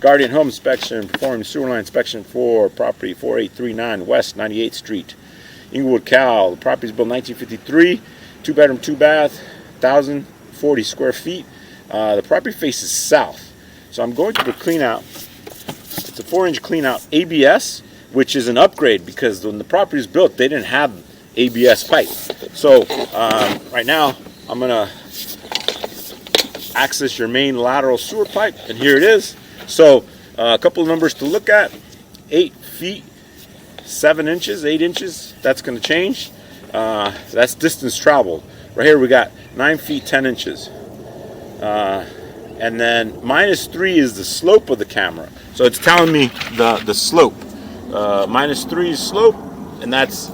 Guardian Home Inspection, performing sewer line inspection for property 4839 West 98th Street, Inglewood, Cal. The property is built 1953, 2-bedroom, 2-bath, 1,040 square feet. The property faces south. So I'm going to do a clean out. It's a 4-inch clean out ABS, which is an upgrade because when the property was built, they didn't have ABS pipe. So right now, I'm going to access your main lateral sewer pipe, and here it is. So a couple of numbers to look at: 8 feet 7 inches, 8 inches. That's going to change. That's distance traveled. Right here we got 9 feet 10 inches, and then -3 is the slope of the camera. So it's telling me the slope. -3 is slope, and that's,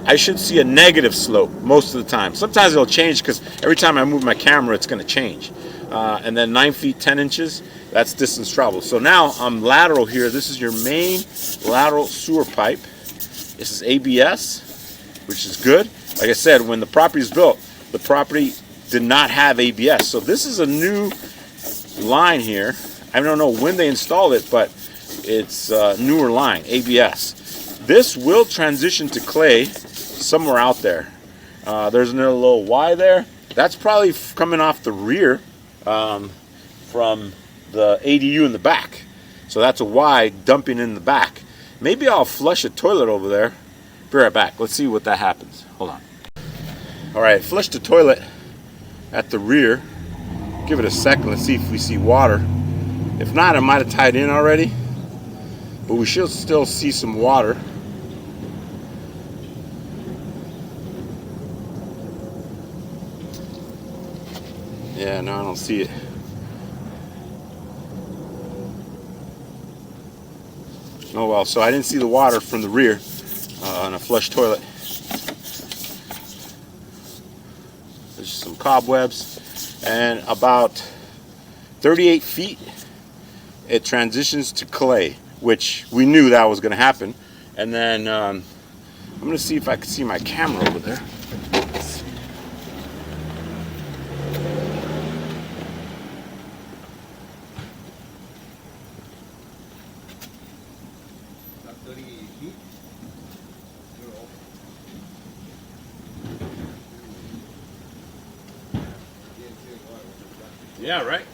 I should see a negative slope most of the time. Sometimes it'll change because every time I move my camera, it's going to change. And then 9 feet 10 inches, that's distance traveled. So now I'm lateral here. This is your main lateral sewer pipe. This is ABS, which is good. Like I said, when the property is built, the property did not have ABS. So this is a new line here. I don't know when they installed it, but it's a newer line, ABS. This will transition to clay somewhere out there. There's another little Y there. That's probably coming off the rear from the ADU in the back. So that's a Y dumping in the back. Maybe I'll flush a toilet over there. Be right back. Let's see what that happens. Hold on. All right, flush the toilet at the rear. Give it a second. Let's see if we see water. If not, I might have tied in already, but we should still see some water. Yeah, no, I don't see it. Oh well, so I didn't see the water from the rear on a flush toilet. There's some cobwebs, and about 38 feet it transitions to clay, which we knew that was going to happen. And then I'm going to see if I can see my camera over there. Yeah, right.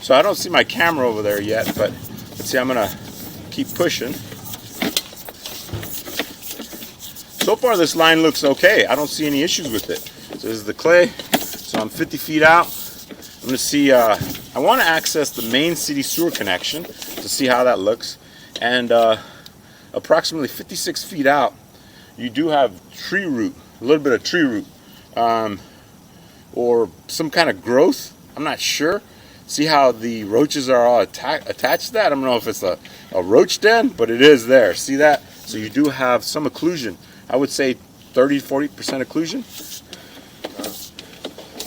So I don't see my camera over there yet, but let's see, I'm gonna keep pushing. So far this line looks okay. I don't see any issues with it. So this is the clay. So I'm 50 feet out. I'm gonna see, I wanna access the main city sewer connection to see how that looks. And approximately 56 feet out, you do have tree root, a little bit of tree root, or some kind of growth. I'm not sure. See how the roaches are all attached to that? I don't know if it's a roach den, but it is there. See that? So you do have some occlusion. I would say 30-40% occlusion.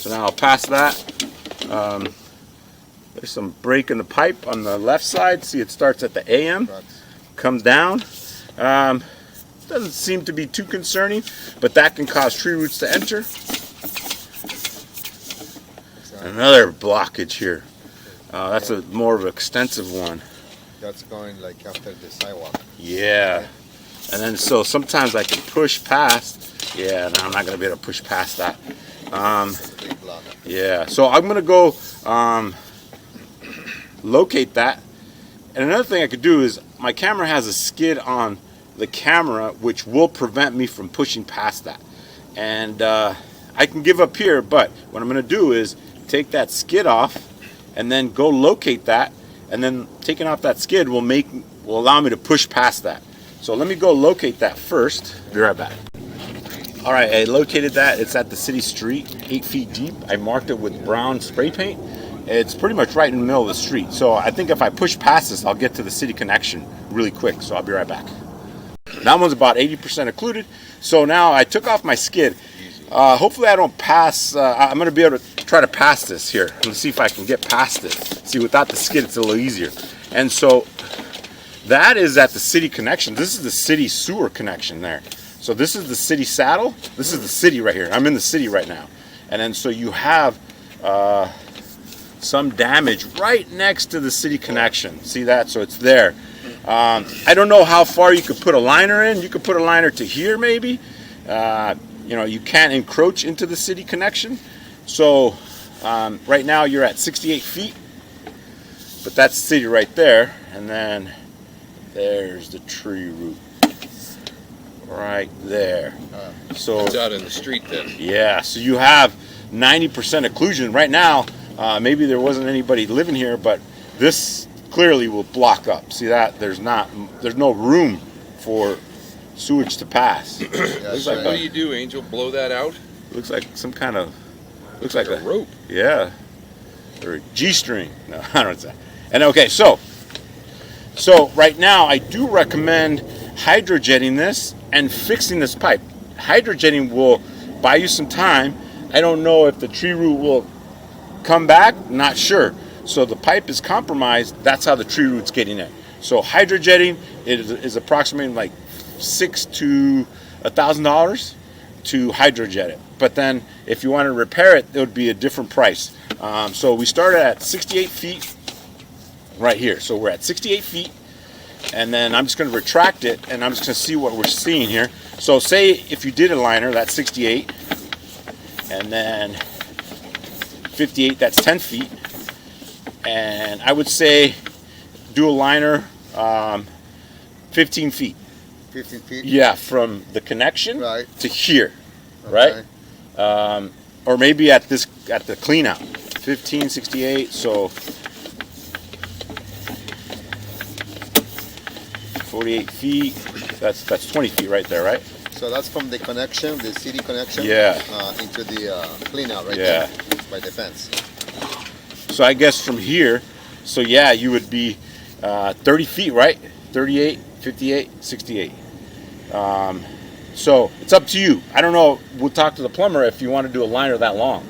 So now I'll pass that. There's some break in the pipe on the left side. See, it starts at the AM, comes down. Doesn't seem to be too concerning, but that can cause tree roots to enter. Another blockage here. That's a more of an extensive one. That's going like after the sidewalk. Yeah. And then so sometimes I can push past. Yeah, no, I'm not going to be able to push past that. Yeah, so I'm going to go locate that. And another thing I could do is my camera has a skid on the camera which will prevent me from pushing past that. And I can give up here, but what I'm going to do is take that skid off and then go locate that, and then taking off that skid will allow me to push past that. So let me go locate that first. Be right back. All right, I located that. It's at the city street, 8 feet deep. I marked it with brown spray paint. It's pretty much right in the middle of the street. So I think if I push past this, I'll get to the city connection really quick. So I'll be right back. That one's about 80% occluded. So now I took off my skid. Hopefully I don't pass. I'm going to be able to try to pass this here. Let's see if I can get past it. See, without the skid, it's a little easier. And so that is at the city connection. This is the city sewer connection there. So this is the city saddle. This is the city right here. I'm in the city right now. and then so you have some damage right next to the city connection. See that? So it's there. I don't know how far you could put a liner in. You could put a liner to here maybe. You can't encroach into the city connection. So right now you're at 68 feet, but that's the city right there, and then there's the tree root right there. So it's out in the street then. Yeah, so you have 90% occlusion right now. Maybe there wasn't anybody living here, but this clearly will block up. See that? There's no room for sewage to pass. So what do you do, Angel? Blow that out? Looks like some kind of Looks like a rope. Yeah, or a G-string. No, I don't know. And okay, so right now I do recommend hydrojetting this and fixing this pipe. Hydrojetting will buy you some time. I don't know if the tree root will come back. Not sure. So the pipe is compromised. That's how the tree root's getting in. So hydrojetting is approximately like $600 to $1,000 to hydrojet it. But then if you want to repair it, it would be a different price. So we started at 68 feet right here. So we're at 68 feet, and then I'm just going to retract it, and I'm just going to see what we're seeing here. So say if you did a liner, that's 68, and then 58, that's 10 feet. And I would say do a liner 15 feet. 15 feet? Yeah, from the connection to here, Okay. right? Or maybe at the clean out. 15, 68, so 48 feet, that's 20 feet right there, right? So that's from the connection, the city connection, Yeah. Into the clean out right Yeah. there by the fence. So I guess from here, so yeah, you would be 30 feet, right? 38, 58, 68. So it's up to you. I don't know. We'll talk to the plumber if you want to do a liner that long,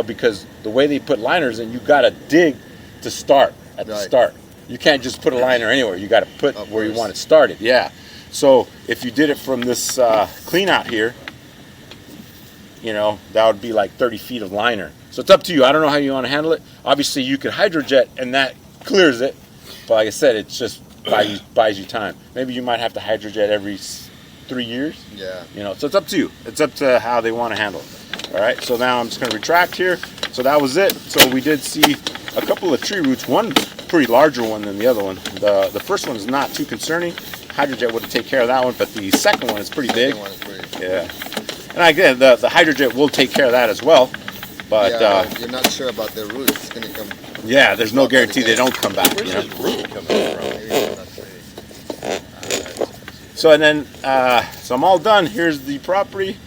because the way they put liners in, you got to dig to start at the start. You can't just put a liner anywhere. You got to put where you want it started. Yeah. So if you did it from this clean out here, that would be like 30 feet of liner. So it's up to you. I don't know how you want to handle it. Obviously, you could hydrojet and that clears it. But like I said, it's just buys you time. Maybe you might have to hydrojet every 3 years. Yeah. So it's up to you. It's up to how they want to handle it. All right. So now I'm just going to retract here. So that was it. So we did see a couple of tree roots. One pretty larger one than the other one. The first one is not too concerning. Hydrojet would take care of that one, but the second one is pretty big. Yeah. And again, the hydrojet will take care of that as well. But you're not sure about the root. It's going to come. Yeah, there's no guarantee they don't come back. Where's this root coming from? So and then, so I'm all done. Here's the property.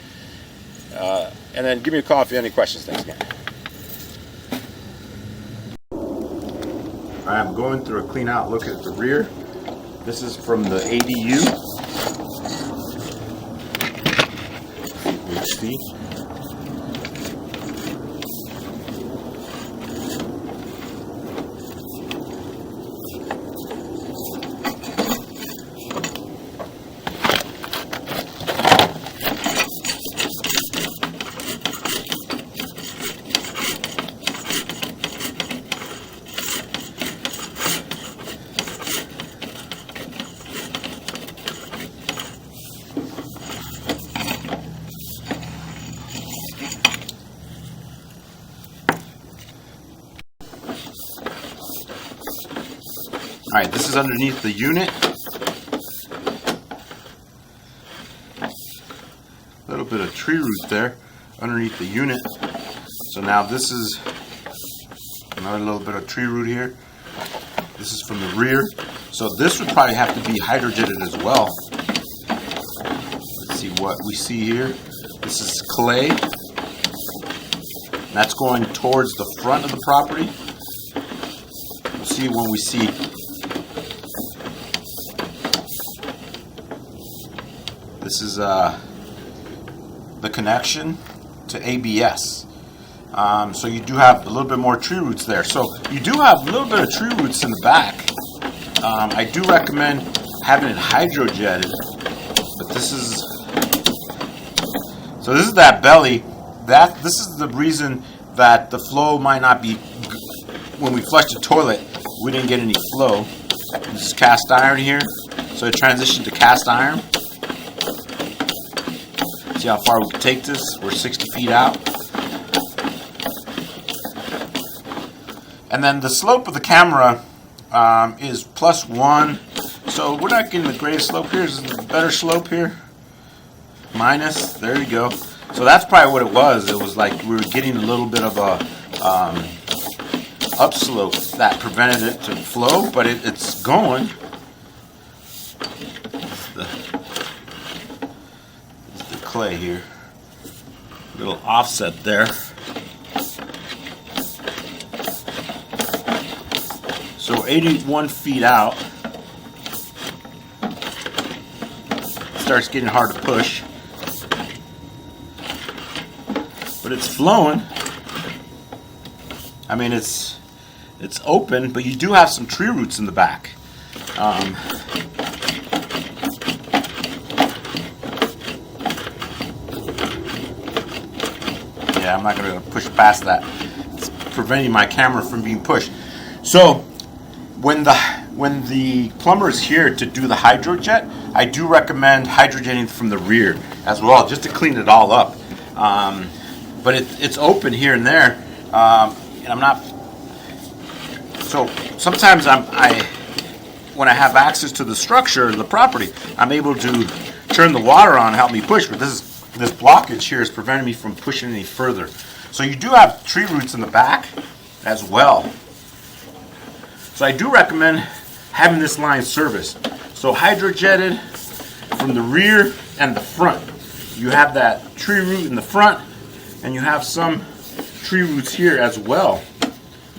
And then give me a call if you have any questions. Thanks again. I'm going through a clean out look at the rear. This is from the ADU. HD. All right, this is underneath the unit. A little bit of tree root there underneath the unit. So now this is another little bit of tree root here. This is from the rear. So this would probably have to be hydrojetted as well. Let's see what we see here. This is clay. That's going towards the front of the property. We'll see when we see. This is the connection to ABS. So you do have a little bit more tree roots there. So you do have a little bit of tree roots in the back. I do recommend having it hydrojetted. But this is that belly this is the reason that the flow might not be, when we flushed the toilet, we didn't get any flow. This is cast iron here, so it transitioned to cast iron. See how far we can take this? We're 60 feet out. And then the slope of the camera is +1, so we're not getting the greatest slope here. Is a better slope here. Minus, there you go. So that's probably what it was. It was like we were getting a little bit of a upslope that prevented it to flow, but it's going. The clay here. Little offset there. So 81 feet out. Starts getting hard to push. But it's flowing. I mean, it's open, but you do have some tree roots in the back. Yeah, I'm not going to push past that. It's preventing my camera from being pushed. So, when the plumber is here to do the hydrojet, I do recommend hydrojetting from the rear as well, just to clean it all up. But it's open here and there, and I'm not. So sometimes when I have access to the structure, the property, I'm able to turn the water on and help me push. But this blockage here is preventing me from pushing any further. So you do have tree roots in the back as well. So I do recommend having this line serviced. So hydrojetted from the rear and the front. You have that tree root in the front, and you have some tree roots here as well.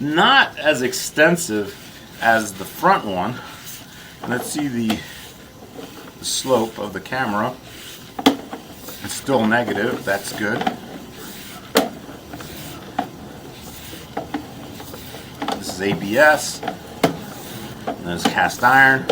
Not as extensive as the front one. Let's see the slope of the camera. It's still negative, that's good. This is ABS. And there's cast iron.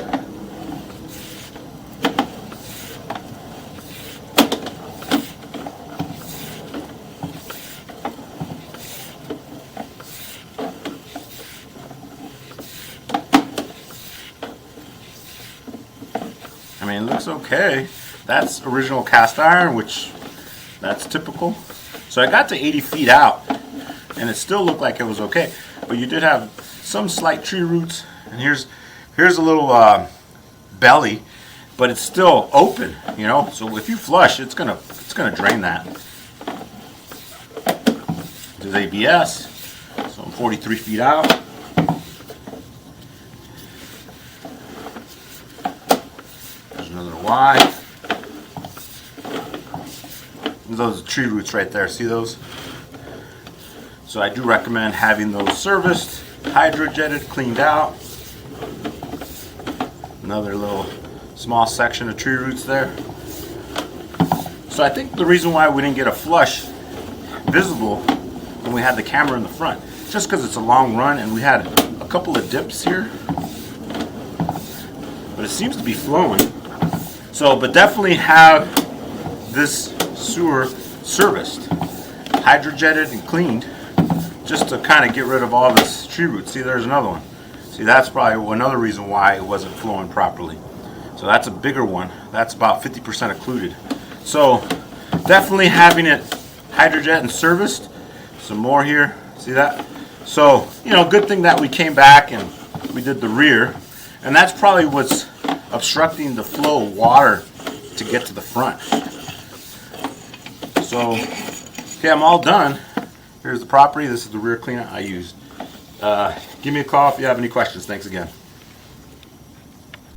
I mean, it looks okay. That's original cast iron, which that's typical. So I got to 80 feet out, and it still looked like it was okay. But you did have some slight tree roots, and here's a little belly, but it's still open, you know. So if you flush, it's gonna drain that. There's ABS, so I'm 43 feet out. Another Y. Those are tree roots right there. See those? So I do recommend having those serviced, hydrojetted, cleaned out. Another little small section of tree roots there. So I think the reason why we didn't get a flush visible when we had the camera in the front, just because it's a long run and we had a couple of dips here. But it seems to be flowing. So, but definitely have this sewer serviced, hydrojetted and cleaned, just to kind of get rid of all this tree roots. See, there's another one. See, that's probably another reason why it wasn't flowing properly. So that's a bigger one. That's about 50% occluded. So definitely having it hydrojet and serviced. Some more here. See that? So, you know, good thing that we came back and we did the rear. And that's probably what's obstructing the flow of water to get to the front. So, okay, I'm all done. Here's the property. This is the rear cleanout I used. Give me a call if you have any questions. Thanks again.